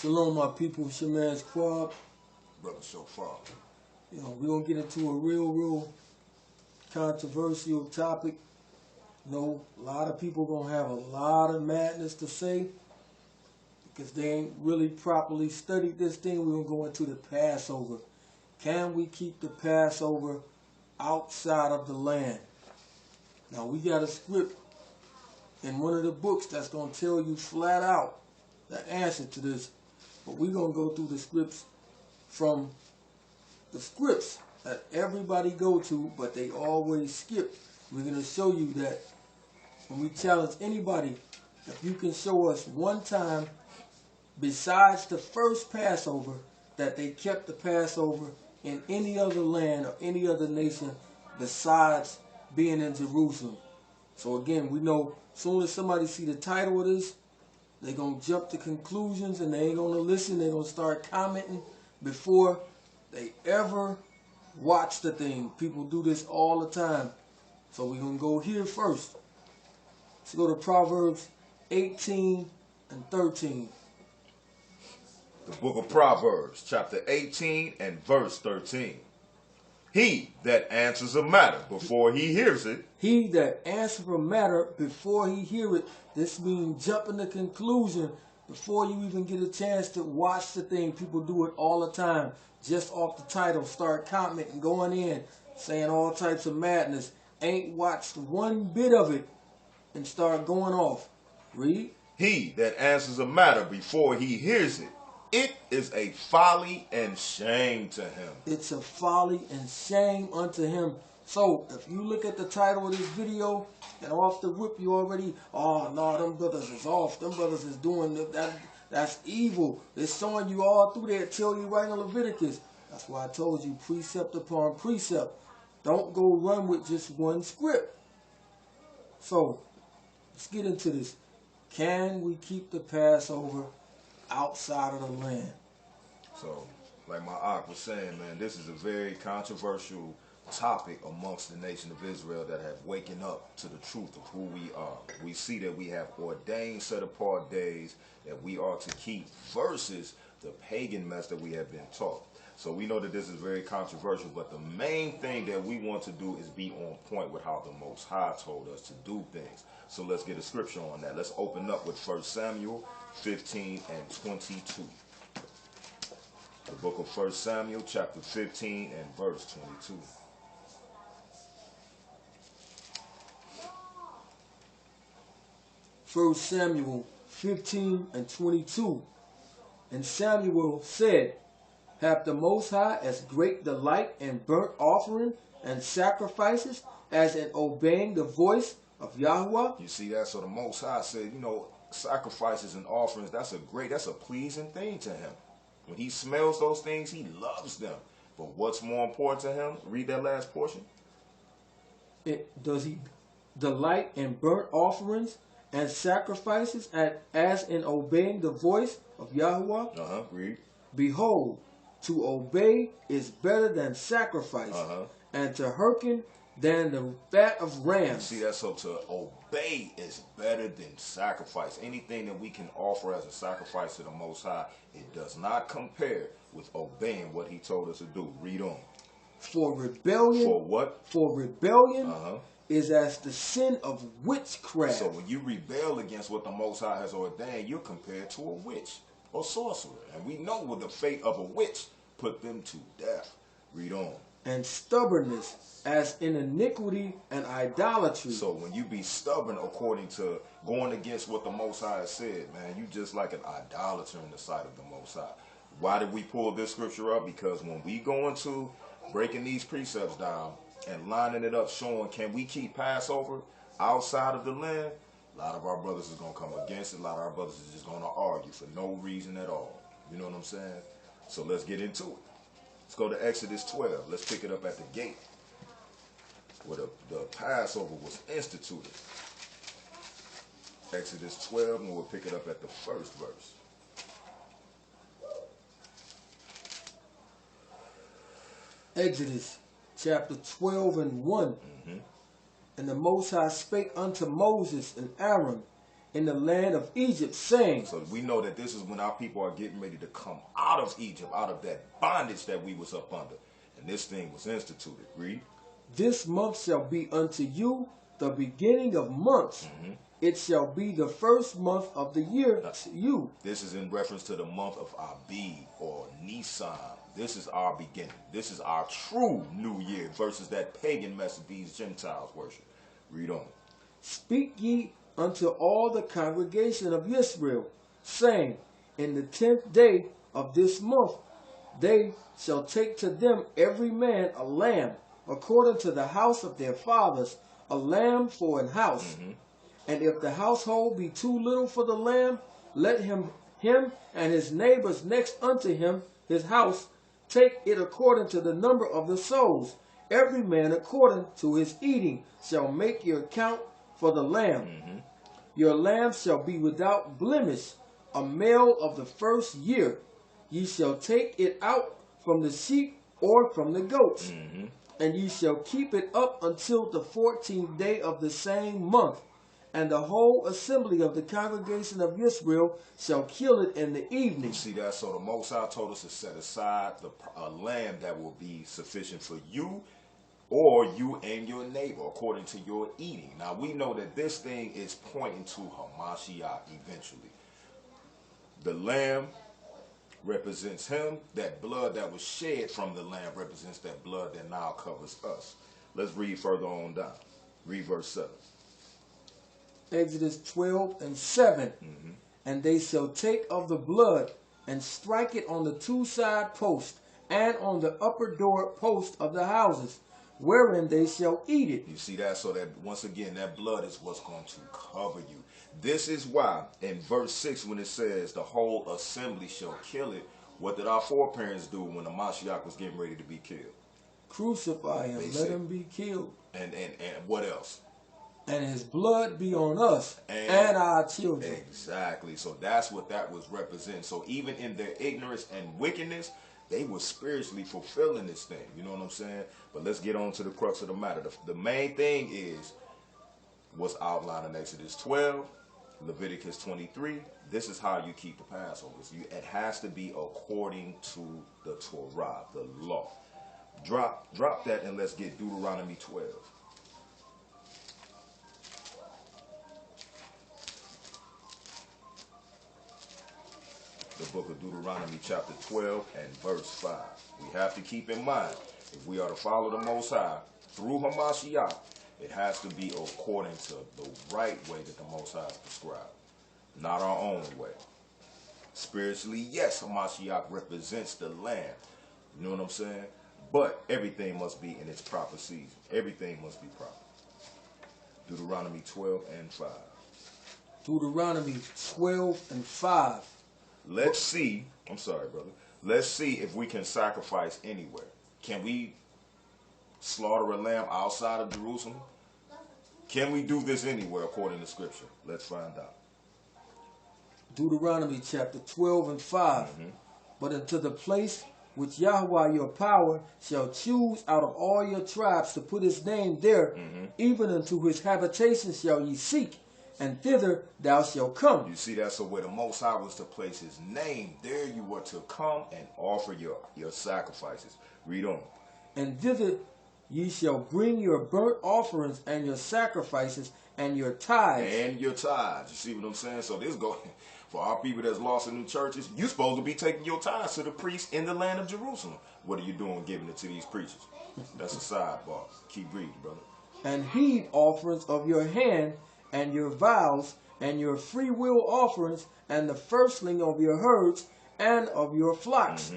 Shalom, my people. It's your man's Quab. Brother Shofar. We're going to get into a real controversial topic. A lot of people going to have a lot of madness to say because they ain't really properly studied this thing. We're going to go into the Passover. Can we keep the Passover outside of the land? Now, we got a script in one of the books that's going to tell you flat out the answer to this. But we're going to go through the scripts from the scripts that everybody go to, but they always skip. We're going to show you that when we challenge anybody, if you can show us one time besides the first Passover that they kept the Passover in any other land or any other nation besides being in Jerusalem. So again, we know as soon as somebody see the title of this, they're going to jump to conclusions and they ain't going to listen. They're going to start commenting before they ever watch the thing. People do this all the time. So we're going to go here first. Let's go to Proverbs 18 and 13. The book of Proverbs, chapter 18 and verse 13. He that answers a matter before he hears it. He that answers a matter before he hear it. This means jumping to conclusion before you even get a chance to watch the thing. People do it all the time. Just off the title, start commenting, going in, saying all types of madness. Ain't watched one bit of it and start going off. Read. He that answers a matter before he hears it. It is a folly and shame to him. It's a folly and shame unto him. So, if you look at the title of this video, and off the whip you already, oh, no, them brothers is off. Them brothers is doing that. That's evil. It's showing you all through there, tell you right in Leviticus. That's why I told you, precept upon precept. Don't go run with just one script. So, let's get into this. Can we keep the Passover outside of the land? So, like my Ak was saying, man, this is a very controversial topic amongst the nation of Israel that have waken up to the truth of who we are. We see that we have ordained set apart days that we are to keep versus the pagan mess that we have been taught. So we know that this is very controversial, but the main thing that we want to do is be on point with how the Most High told us to do things. So let's get a scripture on that. Let's open up with 1 Samuel 15 and 22. The book of 1 Samuel chapter 15 and verse 22. First Samuel 15 and 22. And Samuel said, hath the Most High as great delight in burnt offering and sacrifices as in obeying the voice of Yahweh? You see that? So the Most High said, sacrifices and offerings, that's a pleasing thing to him. When he smells those things, he loves them. But what's more important to him? Read that last portion. Does he delight in burnt offerings and sacrifices as in obeying the voice of Yahweh? Read. Behold, to obey is better than sacrifice, and to hearken than the fat of rams. You see that? So to obey is better than sacrifice. Anything that we can offer as a sacrifice to the Most High, it does not compare with obeying what he told us to do. Read on. For rebellion. For what? For rebellion is as the sin of witchcraft. So when you rebel against what the Most High has ordained, you're compared to a witch or sorcerer. And we know what the fate of a witch put them to death. Read on. And stubbornness as in iniquity and idolatry. So when you be stubborn according to going against what the Most High has said, man, you just like an idolater in the sight of the Most High. Why did we pull this scripture up? Because when we go into breaking these precepts down and lining it up, showing can we keep Passover outside of the land, a lot of our brothers is going to come against it. A lot of our brothers is just going to argue for no reason at all. You know what I'm saying? So let's get into it. Let's go to Exodus 12. Let's pick it up at the gate where the Passover was instituted. Exodus 12, and we'll pick it up at the first verse. Exodus chapter 12 and 1. And the Most High spake unto Moses and Aaron in the land of Egypt, saying, So we know that this is when our people are getting ready to come out of Egypt, out of that bondage that we was up under. And this thing was instituted. Read. This month shall be unto you the beginning of months. It shall be the first month of the year to you. This is in reference to the month of Abib or Nisan. This is our beginning. This is our true new year versus that pagan mess that these Gentiles worship. Read on. Speak ye unto all the congregation of Israel, saying, in the 10th day of this month they shall take to them every man a lamb, according to the house of their fathers, a lamb for an house. And if the household be too little for the lamb, let him and his neighbors next unto him, his house, take it according to the number of the souls. Every man according to his eating shall make your count for the lamb. Your lamb shall be without blemish, a male of the first year. Ye shall take it out from the sheep or from the goats, and ye shall keep it up until the 14th day of the same month. And the whole assembly of the congregation of Israel shall kill it in the evening. You see that? So the Most High told us to set aside a lamb that will be sufficient for you or you and your neighbor according to your eating. Now we know that this thing is pointing to Hamashiach eventually. The lamb represents him. That blood that was shed from the lamb represents that blood that now covers us. Let's read further on down. Read verse 7. Exodus 12 and 7. And they shall take of the blood and strike it on the two side posts and on the upper door post of the houses, wherein they shall eat it. You see that? So that once again, that blood is what's going to cover you. This is why in verse 6 when it says the whole assembly shall kill it, what did our foreparents do when the Mashiach was getting ready to be killed? Crucify him, let him be killed. And what else? And his blood be on us and our children. Exactly. So that's what that was representing. So even in their ignorance and wickedness, they were spiritually fulfilling this thing. You know what I'm saying? But let's get on to the crux of the matter. The main thing is what's outlined in Exodus 12, Leviticus 23. This is how you keep the Passover. It has to be according to the Torah, the law. Drop that and let's get Deuteronomy 12. The book of Deuteronomy chapter 12 and verse 5. We have to keep in mind, if we are to follow the Most High through Hamashiach, it has to be according to the right way that the Most High has prescribed, not our own way. Spiritually, yes, Hamashiach represents the Lamb. You know what I'm saying? But everything must be in its proper season. Everything must be proper. Deuteronomy 12 and 5. Deuteronomy 12 and 5. Let's see, I'm sorry, brother. Let's see if we can sacrifice anywhere. Can we slaughter a lamb outside of Jerusalem? Can we do this anywhere according to Scripture? Let's find out. Deuteronomy chapter 12 and 5. But unto the place which Yahweh your power shall choose out of all your tribes to put his name there, even unto his habitation shall ye seek, and thither thou shalt come. You see that? So where the Most High was to place his name, there you were to come and offer your sacrifices. Read on. And thither ye shall bring your burnt offerings and your sacrifices and your tithes. And your tithes. You see what I'm saying? So this go for our people that's lost in new churches. You're supposed to be taking your tithes to the priests in the land of Jerusalem. What are you doing giving it to these preachers? That's a sidebar. Keep reading, brother. And heave offerings of your hand, and your vows, and your free will offerings, and the firstling of your herds, and of your flocks.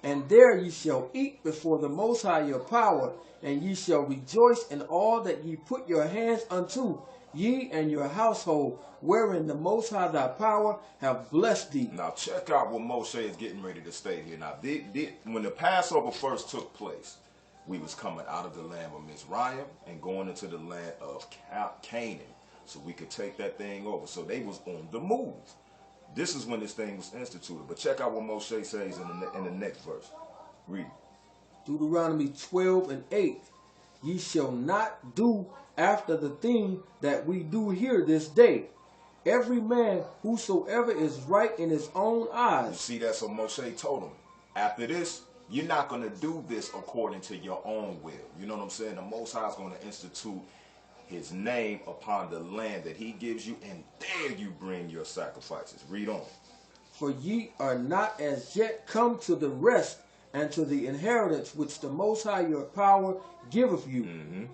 And there ye shall eat before the Most High your power, and ye shall rejoice in all that ye put your hands unto, ye and your household, wherein the Most High thy power have blessed thee. Now check out what Moshe is getting ready to state here. Now, when the Passover first took place, we was coming out of the land of Mizraim and going into the land of Canaan, so we could take that thing over. So they was on the move. This is when this thing was instituted. But check out what Moshe says in the next verse. Read. Deuteronomy 12 and 8. Ye shall not do after the thing that we do here this day. every man whosoever is right in his own You eyes. see that? So Moshe told him, after this, you're not going to do this according to your own will. You know what I'm saying? The Most High is going to institute his name upon the land that he gives you, and there you bring your sacrifices. Read on. For ye are not as yet come to the rest and to the inheritance which the Most High your power giveth you.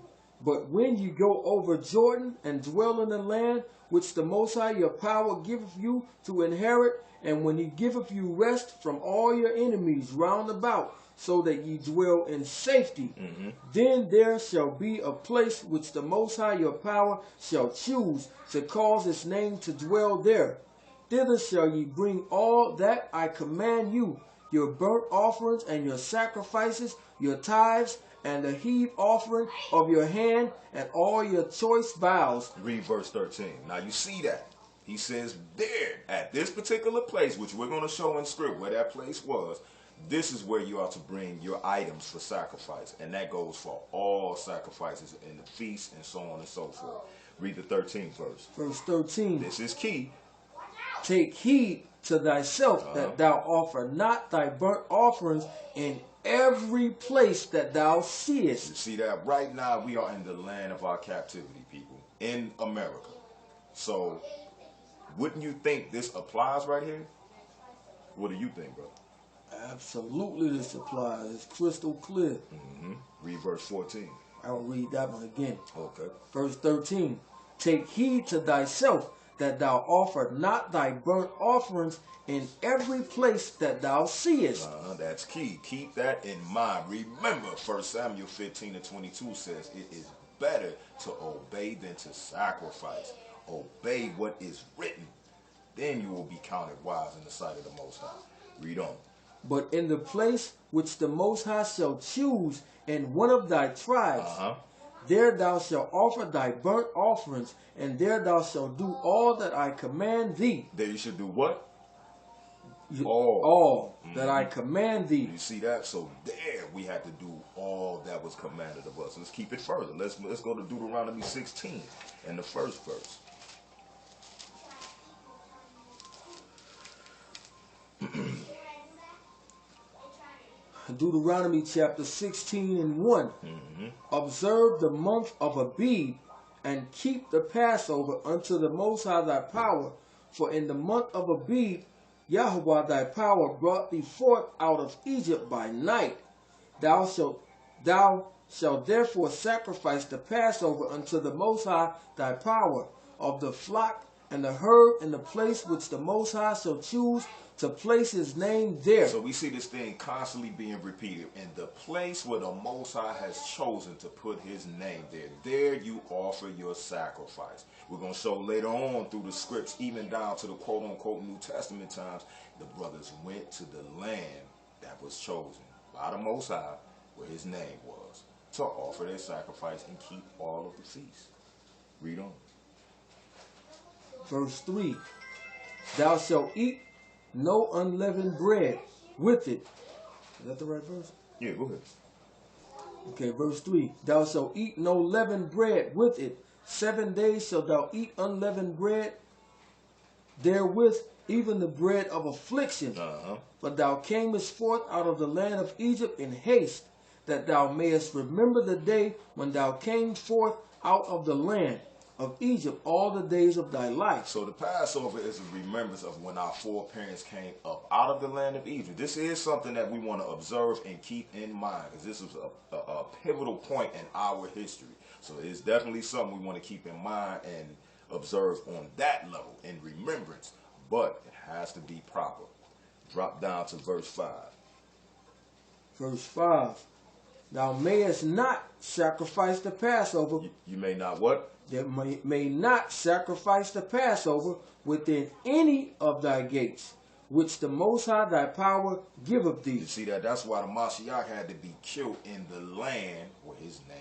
But when you go over Jordan and dwell in the land which the Most High your power giveth you to inherit, and when he giveth you rest from all your enemies round about, so that ye dwell in safety, then there shall be a place which the Most High your power shall choose to cause his name to dwell there. Thither shall ye bring all that I command you, your burnt offerings and your sacrifices, your tithes, and the heave offering of your hand, and all your choice vows. Read verse 13. Now you see that. He says there, at this particular place, which we're going to show in script where that place was, this is where you are to bring your items for sacrifice. And that goes for all sacrifices in the feast and so on and so forth. Read the 13th verse. Verse 13. This is key. Take heed to thyself that thou offer not thy burnt offerings in every place that thou seest. You see that? Right now we are in the land of our captivity, people, in America. So wouldn't you think this applies right here? What do you think, bro? Absolutely, this applies. It's crystal clear. Read verse 14. I'll read that one again. Okay. Verse 13. Take heed to thyself that thou offer not thy burnt offerings in every place that thou seest. That's key. Keep that in mind. Remember, 1 Samuel 15:22 says, it is better to obey than to sacrifice. Obey what is written. Then you will be counted wise in the sight of the Most High. Read on. But in the place which the Most High shall choose in one of thy tribes, there thou shalt offer thy burnt offerings, and there thou shalt do all that I command thee. There you should do what? All that I command thee. You see that? So there we had to do all that was commanded of us. Let's keep it further. Let's go to Deuteronomy 16 and the first verse. Deuteronomy chapter 16 and 1. Observe the month of Abib, and keep the Passover unto the Most High thy power. For in the month of Abib, Yahweh thy power brought thee forth out of Egypt by night. Thou shalt therefore sacrifice the Passover unto the Most High thy power of the flock and the herd in the place which the Most High shall choose to place his name there. So we see this thing constantly being repeated. In the place where the Most High has chosen to put his name there, there you offer your sacrifice. We're going to show later on through the scripts, even down to the quote-unquote New Testament times, the brothers went to the land that was chosen by the Most High, where his name was, to offer their sacrifice and keep all of the feasts. Read on. Verse 3. Thou shalt eat no unleavened bread with it. Is that the right verse? Yeah, go ahead. Okay, verse 3. Thou shalt eat no leavened bread with it. 7 days shalt thou eat unleavened bread therewith, even the bread of affliction. But thou camest forth out of the land of Egypt in haste, that thou mayest remember the day when thou camest forth out of the land of Egypt all the days of thy life. So the Passover is a remembrance of when our foreparents came up out of the land of Egypt. This is something that we want to observe and keep in mind, because this is a pivotal point in our history. So it is definitely something we want to keep in mind and observe on that level in remembrance, but it has to be proper. Drop down to verse 5. Verse 5. Thou mayest not sacrifice the Passover. You may not what? That may not sacrifice the Passover within any of thy gates, which the Most High thy power giveth thee. You see that? That's why the Mashiach had to be killed in the land where his name